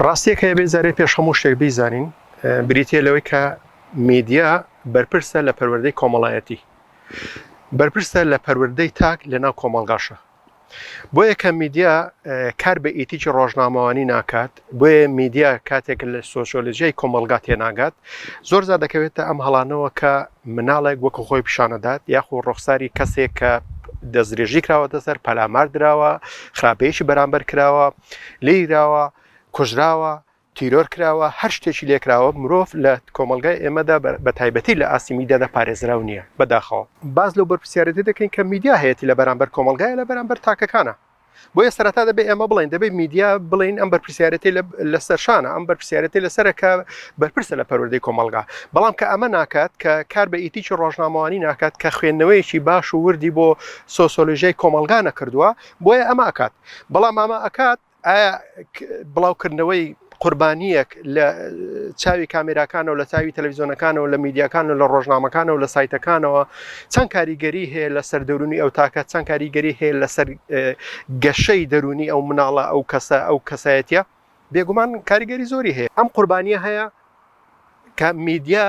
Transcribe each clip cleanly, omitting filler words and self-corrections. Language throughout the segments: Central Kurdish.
ڕاستیەکە بێزارێت پێش هەموو شتێک بیزانین بریتە لەوەی کە میدیا بەرپرسە لە پەروەردەی کۆمەڵایەتی بەرپرسە لە پەروەردەی تاک لەناو کۆمەلگاشە بۆیە کە میدیا کار بە ئیتیکی ڕۆژنامەوانی ناکات بۆیە میدیا کاتێک لە سۆسیۆلۆژیای کۆمەلگا تێناگات زۆرجار دەکەوێتە ئەم هەڵانەوە کە مناڵێک وەکو خۆی پیشانەدات یاخۆ ڕوخساری کەسێک کە دەستدرێژی کراوەتە سەر پەلامار درراوە خراپەیەکی بەرامبەر کراوە لێراوە کوژراوە تیرۆر کراوە هەر شتێکی لێکراوە مرۆڤ لە کۆمەلگای ئێمەدا بە تایبەتی لە ئاستی میدیادا پارێزراو نییە بەداخەوە باز لەو بەرپرسیارەتی دەکەین کە میدیا هەیەی لە بەرامبەر کۆمەلگایە لە بەرامبەر تاکەکانە بۆیە سەرەتا دەبێت ئێمە بڵین دەبێت میدیا بڵین ئەم بەرپرسیارەتی لەسەر شانە ئەم بەرپرسیارەتی لەسەرەکە بەرپرسە لە پەروەردەی کۆمەلگا بەڵام کە ئەمە ناکات کە کار بە ئیتیکی ڕۆژنامەوانی ناکات کە خوێندنەوەیەکی باش و وردی بۆ سۆسیۆلۆژیای کۆمەلگا نەکردووە بۆیە ئەمە ئەکات بەڵام ئەمە ئەکات ئایا بڵاوکردنەوەی قوربانیەک لە چاوی کامێراکانەوە لە چاوی تەلەڤیزیۆنەکانەوە لە میدیاکان و لە ڕۆژنامەکانەوە لە سایتەکانەوە چەند کاریگەری هەیە لەسەر دەرونی ئەو تاکە چەند کاریگەری هەیە لەسەر گەشەی دەرونی ئەو مناڵە ئەو کەسایەتە بێگومان کاریگەری زۆری هەیە ئەم قوربانیە هەیە کە میدیا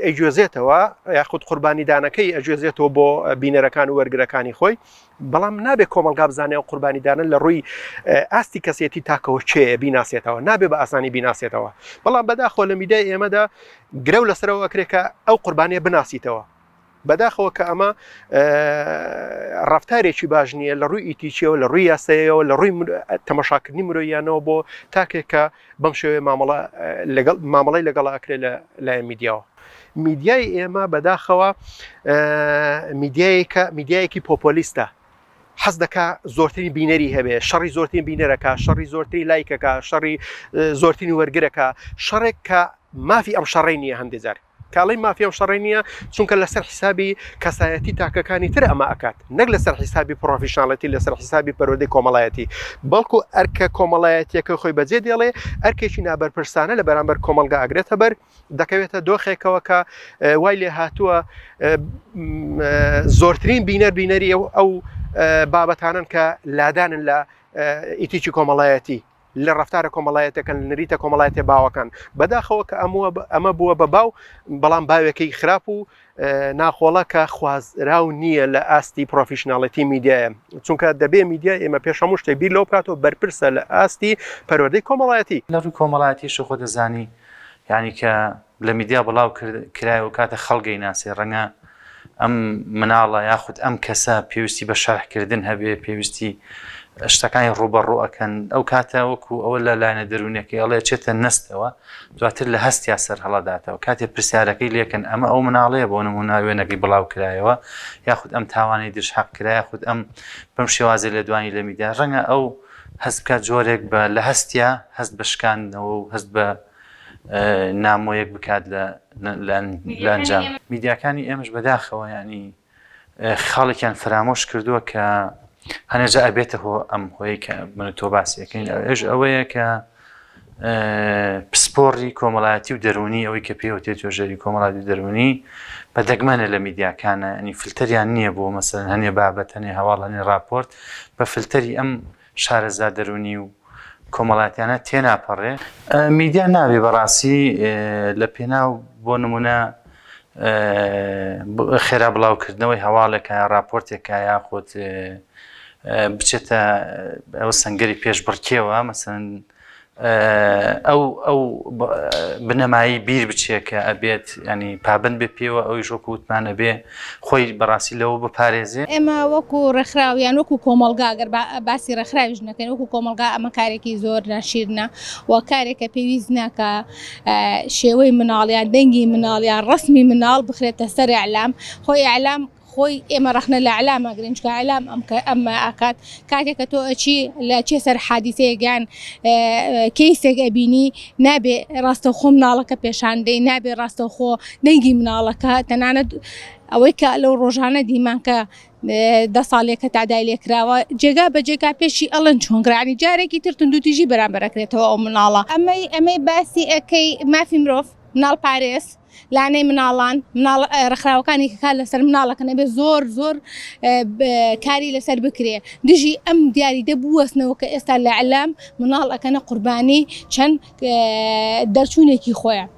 ئەیگوێزێتەوە یاخود قوربانیدانەکەی ئەگوێزێتەوە بۆ بینەرەکان و وەرگرەکانی خۆی بەڵام نابێت کۆمەلگا بزانێ و قوربانیدانن لە ڕووی ئاستی کەسێتی تاکەوە چێ بیناسێتەوە نابێت بە ئاسانی بیناسێتەوە بەڵام بەداخۆ لە میدیای ئێمەدا گرە و لەسەرەوە ئەکرێت کە ئەو قوربانیە بناسیتەوە بەداخەوە کە ئەمە ڕفتارێکی باش نییە لە ڕووی ئیتیچیەوە لە ڕووی یاساییەوە لە ڕووی تەماشاکردنی مرۆییانەوە بۆ تاکێک کە بەم شێوەیە مامەڵی لەگەڵ ئەکرێت لە لای میدیاوە میدیای ئێمە بەداخەوە میدیایەکی پۆپۆلیستە حەز دەکا زۆرترین بینەری هەبێ شەڕی زۆرترین بینەرەکە شەڕی زۆرتری لایکەکە شەڕی زۆرترین وەرگرەکە شەڕێک کە مافی ئەم شەڕی نییە هەندێک جار کاڵی مافی ئەم شەڕی نییە چونکە لەسەر حیسابی کەسایەتی تاکەکانی تر ئەمە ئەکات نەک لەسەر حیسابی پرۆفیشناڵەتی لەسەر حیسابی پەروەردەی کۆمەڵایەتی بەڵکو ئەرکە کۆمەڵایەتیەکە خۆی بەجێ دێڵێ ئەرکێکی نابەرپرسانە لە بەرامبەر کۆمەلگا ئەگرێتە بەر دەکەوێتە دۆخێکەوە کە وای لێ هاتووە زۆرترین بینەری ئەو بابەتانن کە لادانن لە ئیتیکی کۆمەڵایەتی لە ڕفتارە کۆمەڵایەتەکەن نریتە کۆمەڵایەتێ باوەکان بەداخەوە کە ئەمە بووە بە باو بەڵام باوێکی خراپ و ناخۆڵە کە خوازراو نییە لە ئاستی پرۆفیشناڵەتی میدیایە چونکە دەبێ میدیا ئێمە پێش هەموو شتێک بیر لەو بکاتەوە بەرپرسە لە ئاستی پەروەردەی کۆمەڵایەتی لە ڕووی کۆمەڵایەتیش خۆ دەزانی یعنی کە لە میدیا بڵاو کرایەوە کاتە خەڵگەی ناسێ ڕەنگە ئەم مناڵە یاخود ئەم کەسە پێویستی بە شەرحکردن هەبێ پێویستی شتەکانی ڕوبەڕوو ئەو کاتە وەکو ئەوە لە لایەنە دەرونیەکەی ئەڵێ چێتە نستەوە دواتر لە هەستیا سەر هەڵەداتەوە کاتێک پرسیارەکەی لێکن ئەمە ئەو مناڵەیە بۆ نمونا وێنەکەی بڵاو کرایەوە یاخود ئەم تاوانی دژحەق کرای یاخود ئەم بەم شێوازە لە دوانی لە میدیا ڕەنگە ئەو هەست بکات جۆرێک بە لە هەستیا هەست بە شکاندنەوە و هەست بە نامۆیەک بکات لە ئەنجام میدیاکانی ئێمەش بەداخەوە ینی خاڵێکیان فرامۆش کردووە کە هەنێجا ئەبێتە هۆ ئەم هۆی کە من تۆ باسیەکەین ئەوەیە کە پسپۆڕی کۆمەڵایەتی و دەرونی ئەوەی کە پێوتێت توێژەری کۆمەڵایەتی دەرونی بە دەگمەنە لە میدیاکانە ئەنی فلتەریان نییە بۆ مەسەلەن هەنێ بابەت هەنێ هەواڵ هەنێ راپۆرت بە فلتەری ئەم شارەزا دەرونی و کۆمەڵایەتیانە تێناپەڕێ میدیا نابێ بەڕاستی لە پێناو بۆ نمونە خێرا بڵاوکردنەوەی هەواڵێکە راپۆرتێکە یاخۆت بچێتە ئەو سەنگەری پێش بڕکێوە مەسەن ئەو بنەمایی بیر بچێ کە ئەبێت ینی پابند بێ پێوە ئەوی ژۆک وتمانە بێ خۆی بەڕاستی لەوە بپارێزێ ئێمە وەکو ڕێکخراویان وەکو کۆمەلگا ئەگەر باسی ڕێکخراویش نەکەین وەکو کۆمەلگا ئەمە کارێکی زۆر ناشیرنە و کارێکە پێویست ناکە شێوەی مناڵیان دەنگی مناڵیان ڕسمی مناڵ بخرێتە سەر ئیعلام خۆی ئیعلام خۆی ئێمە ڕخنە لە ئەعلامە گرنجکە ئەعلام ئەمە ئاکات کاتێککە تۆ ئەچی لە چێ سەر حادیسەیەگیان کەیسێک ئەبینی نابێ ڕاستەوخۆ مناڵەکە پێشاندەی نابێ ڕاستەوخۆ دەنگی مناڵەکە تەنانەت ئەوەی کە لەو ڕۆژانە دیمان کە 10 ساڵێکە تادای لێکراوە جێگا بە جێگا پێشی ئەڵەن چۆنگرانی جارێکی تر تندوتیژی بەرامبەرەکرێتەوە ئەو مناڵە ئەمەی باسی ئەەکەی مافی مرۆڤ مناڵ پارێز لاانەی مناڵان ڕخراوەکانی کە کار لەسەر مناڵەکەنە بێ زۆر کاری لەسەر بکرێ دژی ئەم دیاریدە بوەستنەوە کە ئێستا لە ئەعلام مناڵ ئەکەنە قوربانی چەند دەرچوونێکی خۆیان